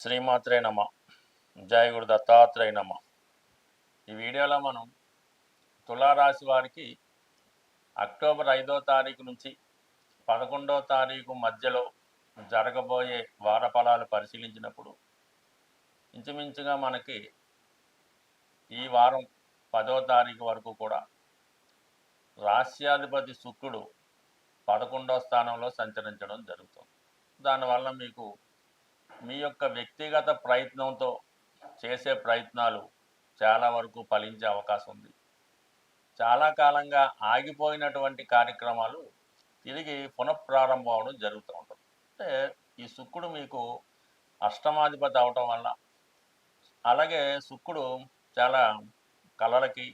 శ్రీమాత్రే నమ. జయ గురు దత్తాత్రేయ నమ. ఈ వీడియోలో మనం తులారాశి వారికి అక్టోబర్ 5వ తారీఖు నుంచి 11వ తారీఖు మధ్యలో జరగబోయే వార ఫలాలు పరిశీలించినప్పుడు ఇంచుమించుగా మనకి ఈ వారం 10వ తారీఖు వరకు కూడా రాశ్యాధిపతి శుక్రుడు 11వ స్థానంలో సంచరించడం జరుగుతుంది. దానివల్ల మీకు మీ యొక్క వ్యక్తిగత ప్రయత్నంతో చేసే ప్రయత్నాలు చాలా వరకు ఫలించే అవకాశం ఉంది. చాలా కాలంగా ఆగిపోయినటువంటి కార్యక్రమాలు తిరిగి పునఃప్రారంభం అవడం జరుగుతూ ఉంటుంది. అంటే ఈ శుక్రుడు మీకు అష్టమాధిపతి అవటం వల్ల, అలాగే శుక్రుడు చాలా కళలకి,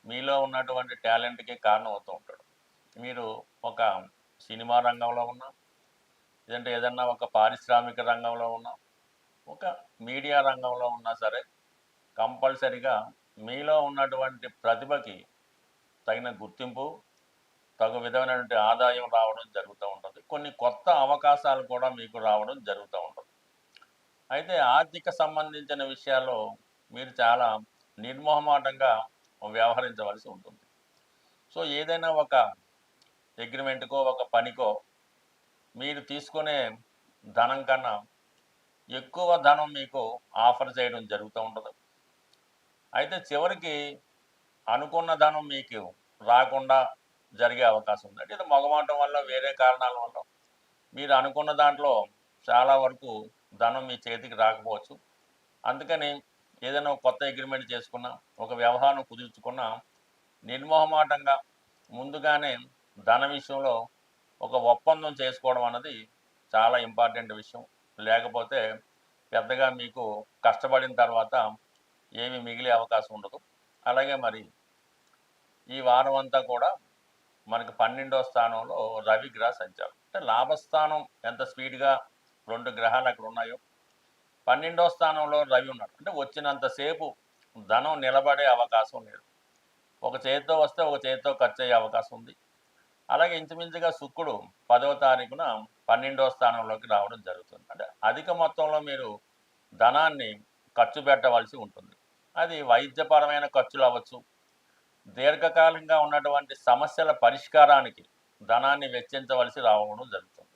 మీలో ఉన్నటువంటి టాలెంట్కి కారణం అవుతూ ఉంటాడు. మీరు ఒక సినిమా రంగంలో ఉన్నా, లేదంటే ఏదన్నా ఒక పారిశ్రామిక రంగంలో ఉన్నా, ఒక మీడియా రంగంలో ఉన్నా సరే కంపల్సరిగా మీలో ఉన్నటువంటి ప్రతిభకి తగిన గుర్తింపు, తగు విధమైనటువంటి ఆదాయం రావడం జరుగుతూ ఉంటుంది. కొన్ని కొత్త అవకాశాలు కూడా మీకు రావడం జరుగుతూ ఉంటుంది. అయితే ఆర్థిక సంబంధించిన విషయాల్లో మీరు చాలా నిర్మోహమాటంగా వ్యవహరించవలసి ఉంటుంది. సో ఏదైనా ఒక అగ్రిమెంట్కో, ఒక పనికో మీరు తీసుకునే ధనం కన్నా ఎక్కువ ధనం మీకు ఆఫర్ చేయడం జరుగుతూ ఉంటుంది. అయితే చివరికి అనుకున్న ధనం మీకు రాకుండా జరిగే అవకాశం ఉంది. అంటే ఇది మొగమాటం వల్ల, వేరే కారణాల వల్ల మీరు అనుకున్న దాంట్లో చాలా వరకు ధనం మీ చేతికి రాకపోవచ్చు. అందుకని ఏదైనా ఒక కొత్త అగ్రిమెంట్ చేసుకున్నా, ఒక వ్యవహారం కుదుర్చుకున్నా నిర్మోహమాటంగా ముందుగానే ధన విషయంలో ఒక ఒప్పందం చేసుకోవడం అన్నది చాలా ఇంపార్టెంట్ విషయం. లేకపోతే పెద్దగా మీకు కష్టపడిన తర్వాత ఏమి మిగిలే అవకాశం ఉండదు. అలాగే మరి ఈ వారం అంతా కూడా మనకి 12వ స్థానంలో రవి గ్రహ సంచారం. అంటే లాభస్థానం ఎంత స్పీడ్గా 2 గ్రహాలు అక్కడ ఉన్నాయో, 12వ స్థానంలో రవి ఉన్నాడు. అంటే వచ్చినంతసేపు ధనం నిలబడే అవకాశం లేదు. ఒక చేతితో వస్తే ఒక చేతితో ఖర్చు అయ్యే అవకాశం ఉంది. అలాగే ఇంచుమించుగా శుక్రుడు 10వ తారీఖున 12వ స్థానంలోకి రావడం జరుగుతుంది. అంటే అధిక మొత్తంలో మీరు ధనాన్ని ఖర్చు పెట్టవలసి ఉంటుంది. అది వైద్యపరమైన ఖర్చులు అవ్వచ్చు, దీర్ఘకాలంగా ఉన్నటువంటి సమస్యల పరిష్కారానికి ధనాన్ని వెచ్చించవలసి రావడం జరుగుతుంది.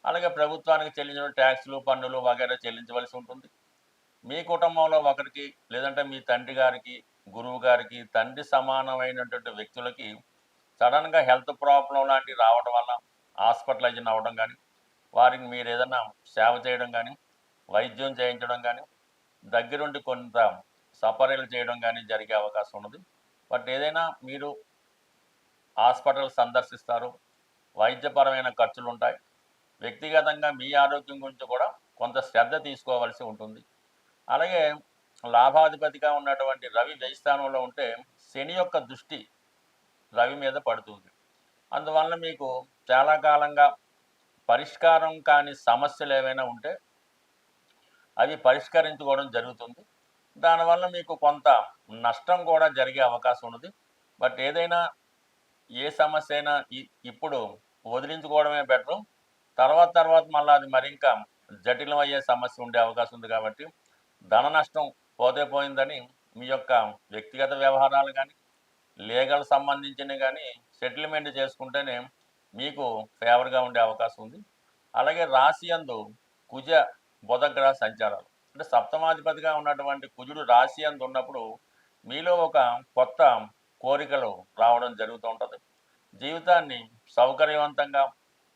అలాగే ప్రభుత్వానికి చెల్లించిన ట్యాక్సులు, పన్నులు వగైరా చెల్లించవలసి ఉంటుంది. మీ కుటుంబంలో ఒకరికి, లేదంటే మీ తండ్రి గారికి, గురువు గారికి, తండ్రి సమానమైనటువంటి వ్యక్తులకి సడన్గా హెల్త్ ప్రాబ్లం లాంటివి రావడం వల్ల హాస్పిటలైజేషన్ అవ్వడం కానీ, వారికి మీరు ఏదైనా సేవ చేయడం కానీ, వైద్యం చేయించడం కానీ, దగ్గరుండి కొంత సపర్యలు చేయడం కానీ జరిగే అవకాశం ఉన్నది. బట్ ఏదైనా మీరు హాస్పిటల్ సందర్శిస్తారు, వైద్యపరమైన ఖర్చులు ఉంటాయి. వ్యక్తిగతంగా మీ ఆరోగ్యం గురించి కూడా కొంత శ్రద్ధ తీసుకోవాల్సి ఉంటుంది. అలాగే లాభాధిపతిగా ఉన్నటువంటి రవి వ్యయ స్థానంలో ఉంటే శని యొక్క దృష్టి రవి మీద పడుతుంది. అందువల్ల మీకు చాలా కాలంగా పరిష్కారం కాని సమస్యలు ఏవైనా ఉంటే అవి పరిష్కరించుకోవడం జరుగుతుంది. దానివల్ల మీకు కొంత నష్టం కూడా జరిగే అవకాశం ఉన్నది. బట్ ఏదైనా ఏ సమస్య అయినా ఇప్పుడు వదిలించుకోవడమే బెటరు. తర్వాత మళ్ళీ అది మరింకా జటిలమయ్యే సమస్య ఉండే అవకాశం ఉంది. కాబట్టి ధన నష్టం పోతే పోయిందని మీ యొక్క వ్యక్తిగత వ్యవహారాలు కానీ, లీగల్ సంబంధించినవి కానీ సెటిల్మెంట్ చేసుకుంటేనే మీకు ఫేవర్గా ఉండే అవకాశం ఉంది. అలాగే రాశి యందు కుజ బుధ గ్రహ సంచారాలు, అంటే సప్తమాధిపతిగా ఉన్నటువంటి కుజుడు రాశి యందు ఉన్నప్పుడు మీలో ఒక కొత్త కోరికలు రావడం జరుగుతూ ఉంటుంది. జీవితాన్ని సౌకర్యవంతంగా,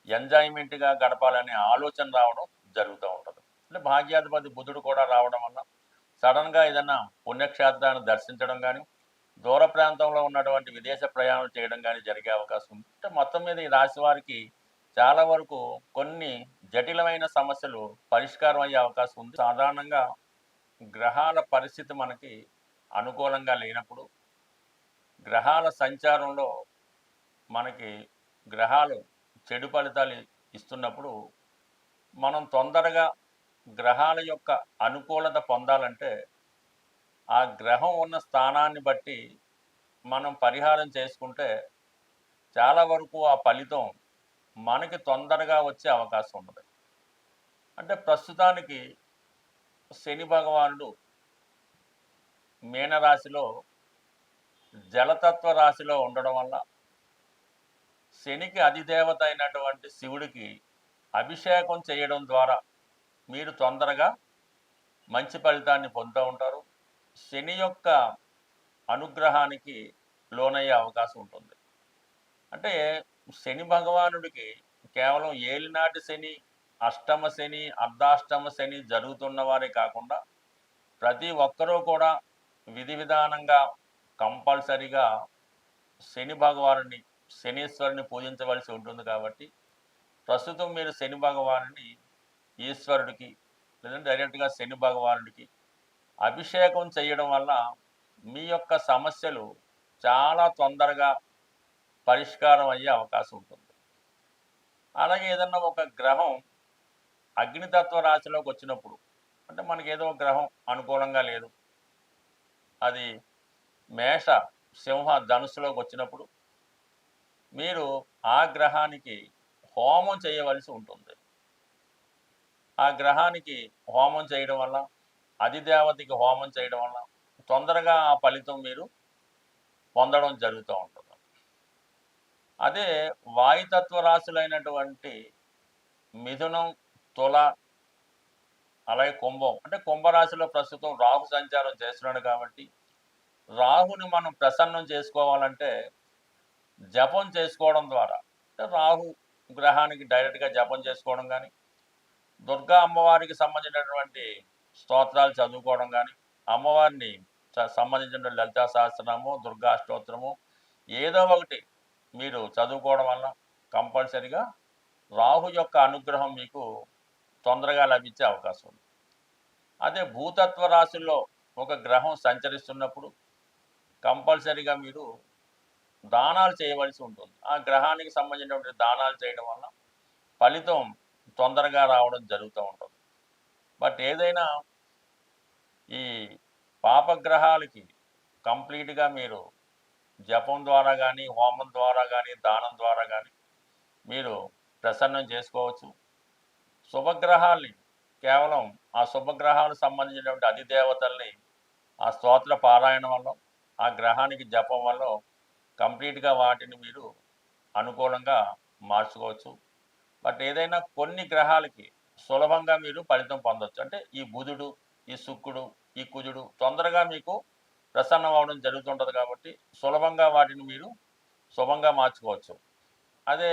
ఎంజాయ్మెంట్గా గడపాలనే ఆలోచన రావడం జరుగుతూ ఉంటుంది. అంటే భాగ్యాధిపతి బుధుడు కూడా రావడం వల్ల సడన్గా ఏదైనా పుణ్యక్షేత్రాన్ని దర్శించడం కానీ, దూర ప్రాంతంలో ఉన్నటువంటి విదేశ ప్రయాణం చేయడం కానీ జరిగే అవకాశం ఉంది. అంటే మొత్తం మీద ఈ రాశి వారికి చాలా వరకు కొన్ని జటిలమైన సమస్యలు పరిష్కారం అయ్యే అవకాశం ఉంది. సాధారణంగా గ్రహాల పరిస్థితి మనకి అనుకూలంగా లేనప్పుడు, గ్రహాల సంచారంలో మనకి గ్రహాలు చెడు ఫలితాలు ఇస్తున్నప్పుడు, మనం తొందరగా గ్రహాల యొక్క అనుకూలత పొందాలంటే ఆ గ్రహం ఉన్న స్థానాన్ని బట్టి మనం పరిహారం చేసుకుంటే చాలా వరకు ఆ ఫలితం మనకి తొందరగా వచ్చే అవకాశం ఉన్నది. అంటే ప్రస్తుతానికి శని భగవానుడు మీనరాశిలో జలతత్వ రాశిలో ఉండడం వల్ల శనికి అధిదేవత అయినటువంటి శివుడికి అభిషేకం చేయడం ద్వారా మీరు తొందరగా మంచి ఫలితాన్ని పొందుతూ ఉంటారు. శని యొక్క అనుగ్రహానికి లోనయ్యే అవకాశం ఉంటుంది. అంటే శని భగవానుడికి కేవలం ఏలినాటి శని, అష్టమ శని, అర్ధాష్టమ శని జరుగుతున్న వారే కాకుండా ప్రతి ఒక్కరూ కూడా విధి విధానంగా కంపల్సరిగా శని భగవానుని, శనీశ్వరుని పూజించవలసి ఉంటుంది. కాబట్టి ప్రస్తుతం మీరు శని భగవానుని ఈశ్వరుడికి లేదంటే డైరెక్ట్గా శని భగవానుడికి అభిషేకం చేయడం వల్ల మీ యొక్క సమస్యలు చాలా తొందరగా పరిష్కారం అయ్యే అవకాశం ఉంటుంది. అలాగే ఏదన్నా ఒక గ్రహం అగ్నితత్వ రాశిలోకి వచ్చినప్పుడు, అంటే మనకి ఏదో ఒక గ్రహం అనుకూలంగా లేదు, అది మేష, సింహ, ధనుసులోకి వచ్చినప్పుడు మీరు ఆ గ్రహానికి హోమం చేయవలసి ఉంటుంది. ఆ గ్రహానికి హోమం చేయడం వల్ల, అధిదేవతకి హోమం చేయడం వల్ల తొందరగా ఆ ఫలితం మీరు పొందడం జరుగుతూ ఉంటుంది. అదే వాయుతత్వ రాశులైనటువంటి మిథునం, తుల, అలాగే కుంభం, అంటే కుంభరాశిలో ప్రస్తుతం రాహు సంచారం చేస్తున్నాడు. కాబట్టి రాహుని మనం ప్రసన్నం చేసుకోవాలంటే జపం చేసుకోవడం ద్వారా, అంటే రాహు గ్రహానికి డైరెక్ట్గా జపం చేసుకోవడం కానీ, దుర్గా అమ్మవారికి సంబంధించినటువంటి స్తోత్రాలు చదువుకోవడం కానీ, అమ్మవారిని సంబంధించిన లలితా సహస్రనామము, దుర్గా అష్టోత్తరము ఏదో ఒకటి మీరు చదువుకోవడం వల్ల కంపల్సరిగా రాహు యొక్క అనుగ్రహం మీకు తొందరగా లభించే అవకాశం ఉంది. అదే భూతత్వ రాశుల్లో ఒక గ్రహం సంచరిస్తున్నప్పుడు కంపల్సరిగా మీరు దానాలు చేయవలసి ఉంటుంది. ఆ గ్రహానికి సంబంధించినటువంటి దానాలు చేయడం వల్ల ఫలితం తొందరగా రావడం జరుగుతూ ఉంటుంది. బట్ ఏదైనా ఈ పాపగ్రహాలకి కంప్లీట్గా మీరు జపం ద్వారా కానీ, హోమం ద్వారా కానీ, దానం ద్వారా కానీ మీరు ప్రసన్నం చేసుకోవచ్చు. శుభగ్రహాల్ని కేవలం ఆ శుభగ్రహాలకు సంబంధించినటువంటి అధిదేవతల్ని ఆ స్తోత్ర పారాయణం వల్ల, ఆ గ్రహానికి జపం వల్ల కంప్లీట్గా వాటిని మీరు అనుకూలంగా మార్చుకోవచ్చు. బట్ ఏదైనా కొన్ని గ్రహాలకి సులభంగా మీరు ఫలితం పొందొచ్చు. అంటే ఈ బుధుడు, ఈ శుక్రుడు, ఈ కుజుడు తొందరగా మీకు ప్రసన్నం అవడం జరుగుతుంటుంది. కాబట్టి సులభంగా వాటిని మీరు శుభంగా మార్చుకోవచ్చు. అదే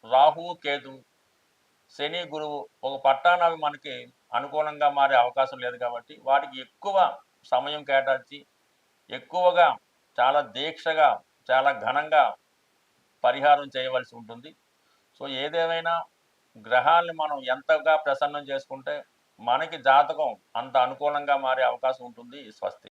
రాహువు, కేతువు, శని, గురువు ఒక పట్టాన అవి మనకి అనుకూలంగా మారే అవకాశం లేదు. కాబట్టి వాటికి ఎక్కువ సమయం కేటాయించి ఎక్కువగా చాలా దీక్షగా చాలా ఘనంగా పరిహారం చేయవలసి ఉంటుంది. సో ఏదేమైనా గ్రహాల్ని మనం ఎంతగా ప్రసన్నం చేసుకుంటే మనకి జాతకం అంత అనుకూలంగా మారే అవకాశం ఉంటుంది. స్వస్తి.